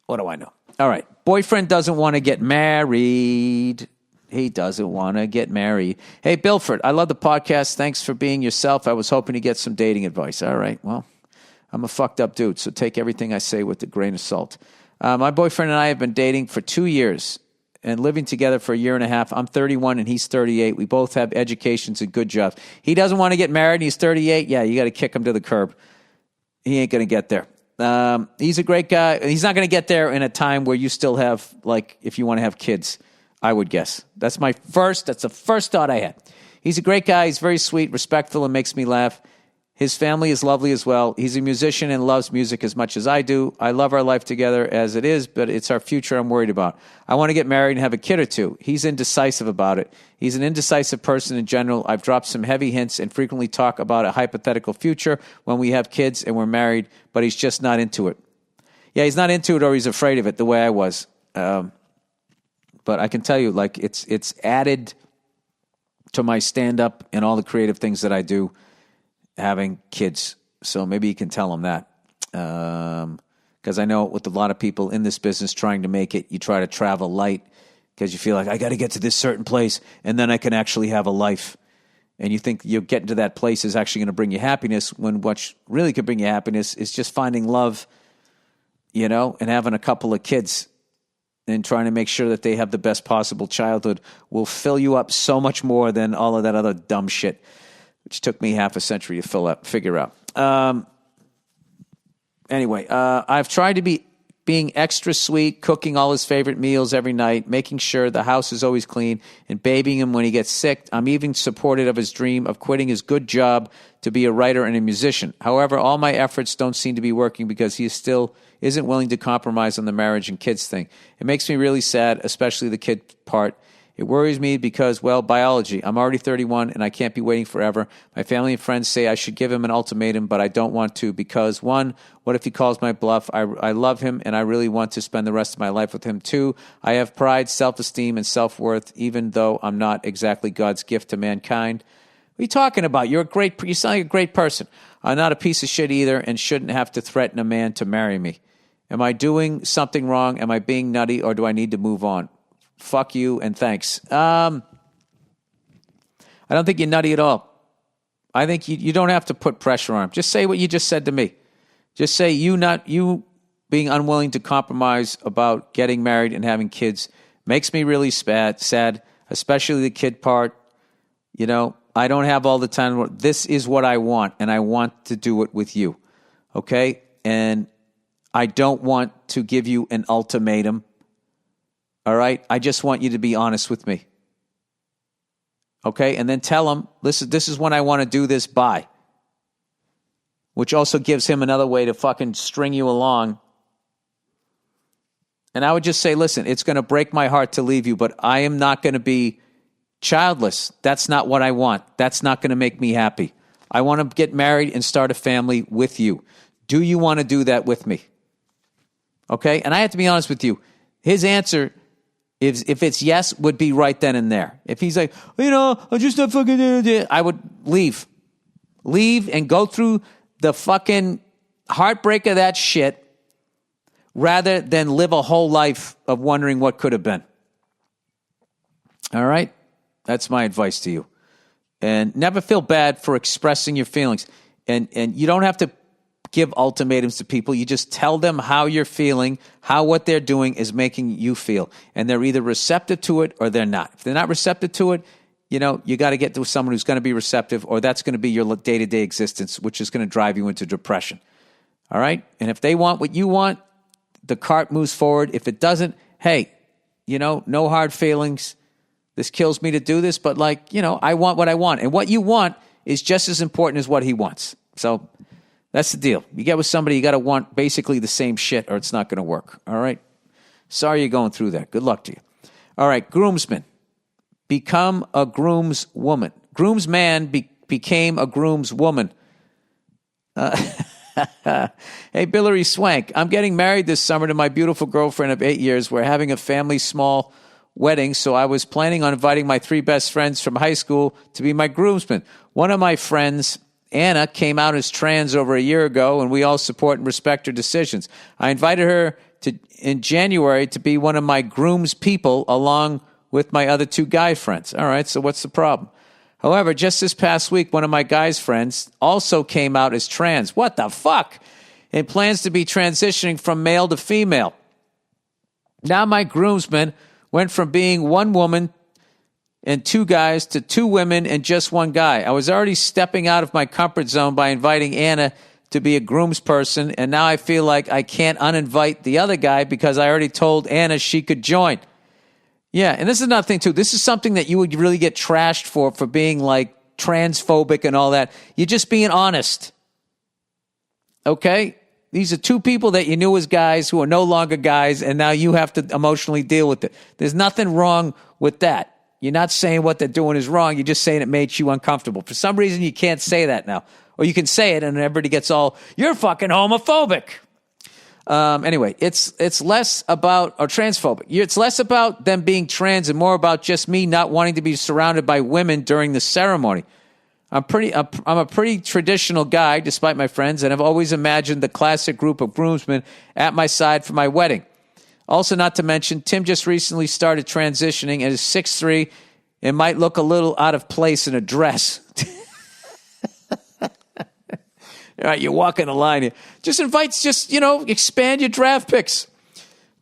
What do I know? All right. Boyfriend doesn't want to get married. He doesn't want to get married. Hey, Bilford, I love the podcast. Thanks for being yourself. I was hoping to get some dating advice. All right. Well, I'm a fucked up dude, so take everything I say with a grain of salt. My boyfriend and I have been dating for 2 years and living together for a year and a half. I'm 31 and he's 38. We both have educations and good jobs. He doesn't want to get married and he's 38. Yeah, you got to kick him to the curb. He ain't going to get there. He's a great guy. He's not going to get there in a time where you still have, like, if you want to have kids, I would guess. That's the first thought I had. He's a great guy. He's very sweet, respectful, and makes me laugh. His family is lovely as well. He's a musician and loves music as much as I do. I love our life together as it is, but it's our future I'm worried about. I want to get married and have a kid or two. He's indecisive about it. He's an indecisive person in general. I've dropped some heavy hints and frequently talk about a hypothetical future when we have kids and we're married, but he's just not into it. Yeah, he's not into it or he's afraid of it the way I was. But I can tell you, like, it's added to my stand-up and all the creative things that I do, having kids. So maybe you can tell him that. Because I know with a lot of people in this business trying to make it, you try to travel light because you feel like, I got to get to this certain place and then I can actually have a life. And you think you're getting to that place is actually going to bring you happiness, when what really could bring you happiness is just finding love, you know, and having a couple of kids and trying to make sure that they have the best possible childhood will fill you up so much more than all of that other dumb shit, which took me half a century to figure out. Anyway, I've tried to be being extra sweet, cooking all his favorite meals every night, making sure the house is always clean, and babying him when he gets sick. I'm even supportive of his dream of quitting his good job to be a writer and a musician. However, all my efforts don't seem to be working because he still isn't willing to compromise on the marriage and kids thing. It makes me really sad, especially the kid part. It worries me because, well, biology. I'm already 31 and I can't be waiting forever. My family and friends say I should give him an ultimatum, but I don't want to because, one, what if he calls my bluff? I love him and I really want to spend the rest of my life with him. Two, I have pride, self-esteem, and self-worth, even though I'm not exactly God's gift to mankind. What are you talking about? You sound like a great person. I'm not a piece of shit either and shouldn't have to threaten a man to marry me. Am I doing something wrong? Am I being nutty or do I need to move on? Fuck you and thanks. I don't think you're nutty at all. I think you don't have to put pressure on him. Just say what you just said to me. Just say you being unwilling to compromise about getting married and having kids makes me really sad, especially the kid part. You know, I don't have all the time. This is what I want, and I want to do it with you. Okay? And I don't want to give you an ultimatum. All right? I just want you to be honest with me. Okay? And then tell him, listen, this is when I want to do this by. Which also gives him another way to fucking string you along. And I would just say, listen, it's going to break my heart to leave you, but I am not going to be childless. That's not what I want. That's not going to make me happy. I want to get married and start a family with you. Do you want to do that with me? Okay? And I have to be honest with you. His answer, if it's yes, would be right then and there. If he's like, you know, I'm just not fucking... I would leave. Leave and go through the fucking heartbreak of that shit rather than live a whole life of wondering what could have been. All right? That's my advice to you. And never feel bad for expressing your feelings. And you don't have to give ultimatums to people. You just tell them how you're feeling, how what they're doing is making you feel. And they're either receptive to it or they're not. If they're not receptive to it, you know, you got to get to someone who's going to be receptive, or that's going to be your day-to-day existence, which is going to drive you into depression. All right? And if they want what you want, the cart moves forward. If it doesn't, hey, you know, no hard feelings. This kills me to do this, but like, you know, I want what I want. And what you want is just as important as what he wants. So that's the deal. You get with somebody, you got to want basically the same shit or it's not going to work. All right? Sorry you're going through that. Good luck to you. All right, groomsman. Become a groom's woman. Groomsman became a groom's woman. Hey, Billary Swank, I'm getting married this summer to my beautiful girlfriend of 8 years. We're having a family small wedding, so I was planning on inviting my 3 best friends from high school to be my groomsmen. One of my friends, Anna, came out as trans over a year ago, and we all support and respect her decisions. I invited her in January to be one of my groom's people along with my other 2 guy friends. All right, so what's the problem? However, just this past week, one of my guy's friends also came out as trans. What the fuck? And plans to be transitioning from male to female. Now my groomsmen went from being 1 woman and 2 guys to 2 women and just 1 guy. I was already stepping out of my comfort zone by inviting Anna to be a groomsperson, and now I feel like I can't uninvite the other guy because I already told Anna she could join. Yeah, and this is another thing, too. This is something that you would really get trashed for being, like, transphobic and all that. You're just being honest. Okay? These are 2 people that you knew as guys who are no longer guys, and now you have to emotionally deal with it. There's nothing wrong with that. You're not saying what they're doing is wrong. You're just saying it made you uncomfortable. For some reason, you can't say that now. Or you can say it, and everybody gets all, you're fucking homophobic. Anyway, it's less about, or transphobic. It's less about them being trans and more about just me not wanting to be surrounded by women during the ceremony. I'm a pretty traditional guy, despite my friends, and I've always imagined the classic group of groomsmen at my side for my wedding. Also, not to mention, Tim just recently started transitioning and is 6'3" and might look a little out of place in a dress. All right, you're walking the line here. Just expand your draft picks.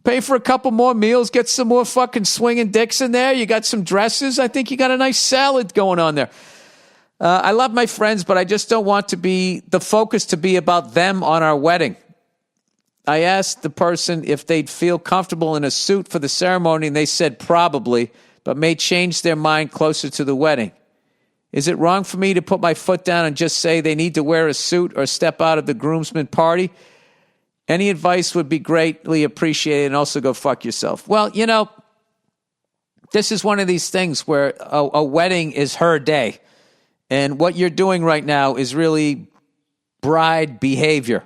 Pay for a couple more meals, get some more fucking swinging dicks in there. You got some dresses. I think you got a nice salad going on there. I love my friends, but I just don't want to be the focus to be about them on our wedding. I asked the person if they'd feel comfortable in a suit for the ceremony, and they said probably, but may change their mind closer to the wedding. Is it wrong for me to put my foot down and just say they need to wear a suit or step out of the groomsmen party? Any advice would be greatly appreciated, and also go fuck yourself. Well, this is one of these things where a wedding is her day. And what you're doing right now is really bride behavior.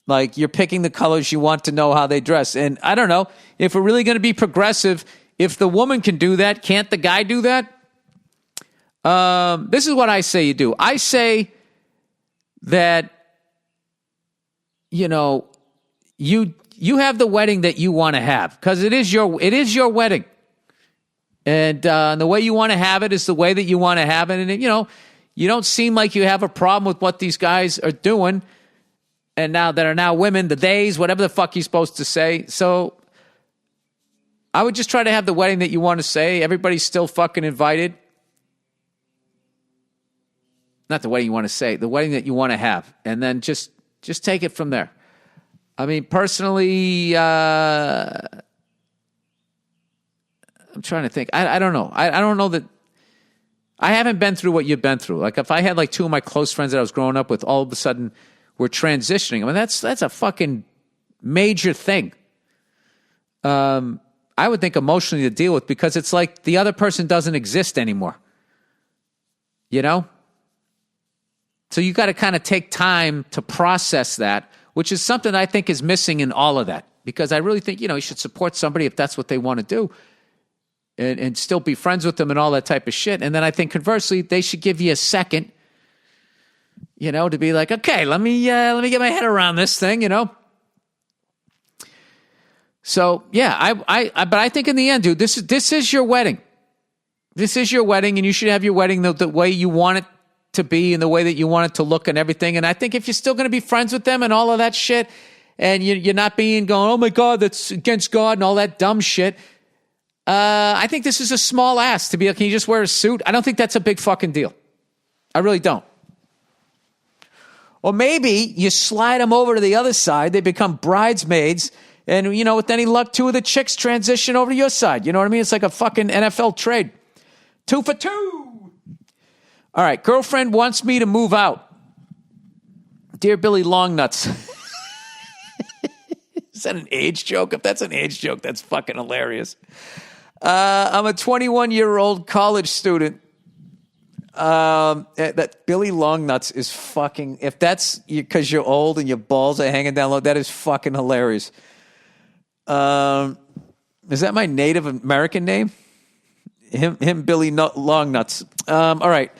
Like, you're picking the colors you want to know how they dress. And I don't know, if we're really going to be progressive, if the woman can do that, can't the guy do that? This is what I say you do. I say that, you have the wedding that you want to have, because it is your wedding. And the way you want to have it is the way that you want to have it. And, you don't seem like you have a problem with what these guys are doing. And now that are now women, the days, whatever the fuck you're supposed to say. So I would just try to have the wedding that you want to say. Everybody's still fucking invited. Not the wedding you want to say, the wedding that you want to have. And then just take it from there. I mean, personally, I'm trying to think. I don't know. I don't know that. I haven't been through what you've been through. Like, if I had like 2 of my close friends that I was growing up with, all of a sudden we're transitioning. I mean, that's a fucking major thing. I would think emotionally to deal with, because it's like the other person doesn't exist anymore. So you got to kind of take time to process that, which is something I think is missing in all of that. Because I really think, you should support somebody if that's what they want to do, and still be friends with them and all that type of shit. And then I think conversely, they should give you a second, to be like, okay, let me get my head around this thing, So yeah, but I think in the end, dude, this is your wedding. This is your wedding, and you should have your wedding the way you want it to be and the way that you want it to look and everything. And I think if you're still going to be friends with them and all of that shit, and you're not going, oh my God, that's against God and all that dumb shit. I think this is a small ass to be like, can you just wear a suit? I don't think that's a big fucking deal. I really don't. Or maybe you slide them over to the other side. They become bridesmaids. And, with any luck, 2 of the chicks transition over to your side. You know what I mean? It's like a fucking NFL trade. 2 for 2. All right. Girlfriend wants me to move out. Dear Billy Longnuts. Is that an age joke? If that's an age joke, that's fucking hilarious. I'm a 21-year-old college student. That Billy Longnuts is fucking, if that's because you're old and your balls are hanging down low, that is fucking hilarious. Is that my Native American name? Him Billy Longnuts. All right.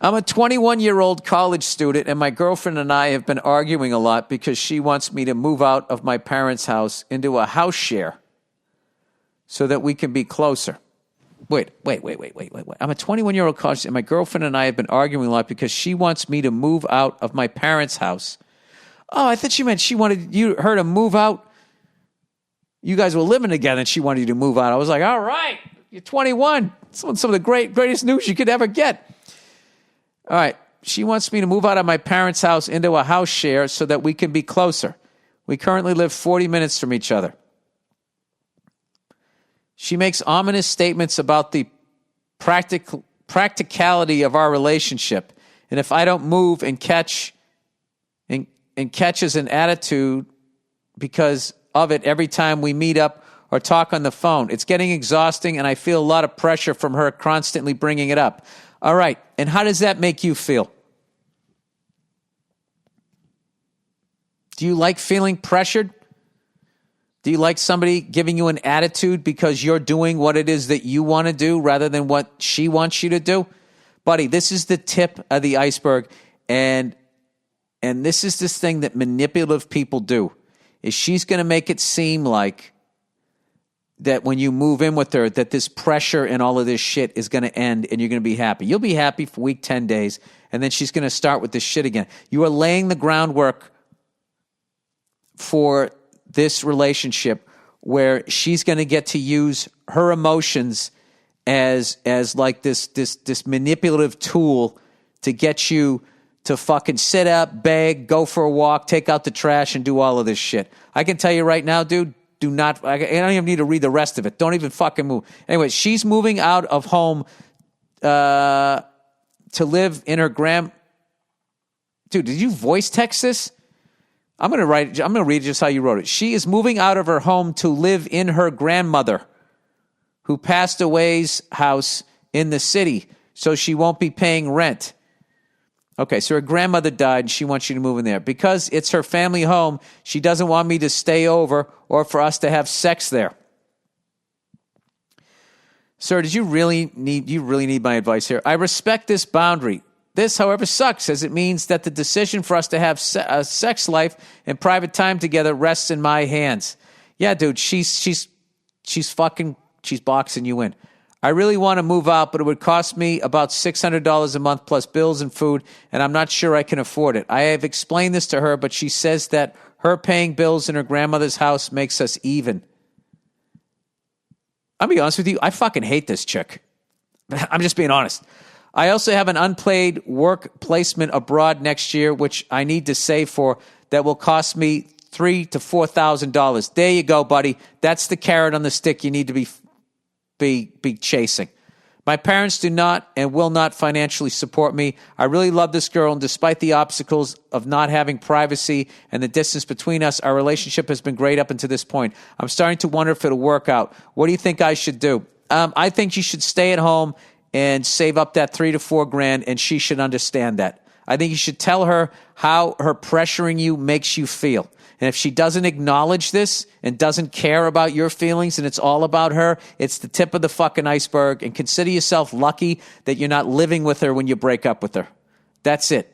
I'm a 21-year-old college student, and my girlfriend and I have been arguing a lot because she wants me to move out of my parents' house into a house share so that we can be closer. Wait. I'm a 21-year-old college student, and my girlfriend and I have been arguing a lot because she wants me to move out of my parents' house. Oh, I thought she meant she wanted her to move out. You guys were living together, and she wanted you to move out. I was like, all right, you're 21. It's some of the greatest news you could ever get. All right, she wants me to move out of my parents' house into a house share so that we can be closer. We currently live 40 minutes from each other. She makes ominous statements about the practicality of our relationship, and if I don't move and catches an attitude because of it every time we meet up or talk on the phone. It's getting exhausting, and I feel a lot of pressure from her constantly bringing it up. All right, and how does that make you feel? Do you like feeling pressured? Do you like somebody giving you an attitude because you're doing what it is that you want to do rather than what she wants you to do? Buddy, this is the tip of the iceberg, and this is this thing that manipulative people do, is she's going to make it seem like that when you move in with her, that this pressure and all of this shit is going to end and you're going to be happy. You'll be happy for week 10 days, and then she's going to start with this shit again. You are laying the groundwork for this relationship where she's going to get to use her emotions as like this manipulative tool to get you to fucking sit up, beg, go for a walk, take out the trash, and do all of this shit. I can tell you right now, dude, do not, I don't even need to read the rest of it. Don't even fucking move. Anyway, she's moving out of home to live in her Dude, did you voice text this? I'm going to read just how you wrote it. She is moving out of her home to live in her grandmother, who passed away's house in the city, so she won't be paying rent. Okay, so her grandmother died, and she wants you to move in there. Because it's her family home, she doesn't want me to stay over or for us to have sex there. Sir, do you really need my advice here? I respect this boundary. This, however, sucks, as it means that the decision for us to have a sex life and private time together rests in my hands. Yeah, dude, she's boxing you in. I really want to move out, but it would cost me about $600 a month plus bills and food, and I'm not sure I can afford it. I have explained this to her, but she says that her paying bills in her grandmother's house makes us even. I'll be honest with you, I fucking hate this chick. I'm just being honest. I also have an unpaid work placement abroad next year, which I need to save for, that will cost me $3,000 to $4,000. There you go, buddy. That's the carrot on the stick you need to be chasing. My parents do not and will not financially support me. I really love this girl, and despite the obstacles of not having privacy and the distance between us, our relationship has been great up until this point. I'm starting to wonder if it'll work out. What do you think I should do? I think you should stay at home and save up that $3,000 to $4,000, and she should understand that. I think you should tell her how her pressuring you makes you feel. And if she doesn't acknowledge this and doesn't care about your feelings and it's all about her, it's the tip of the fucking iceberg. And consider yourself lucky that you're not living with her when you break up with her. That's it.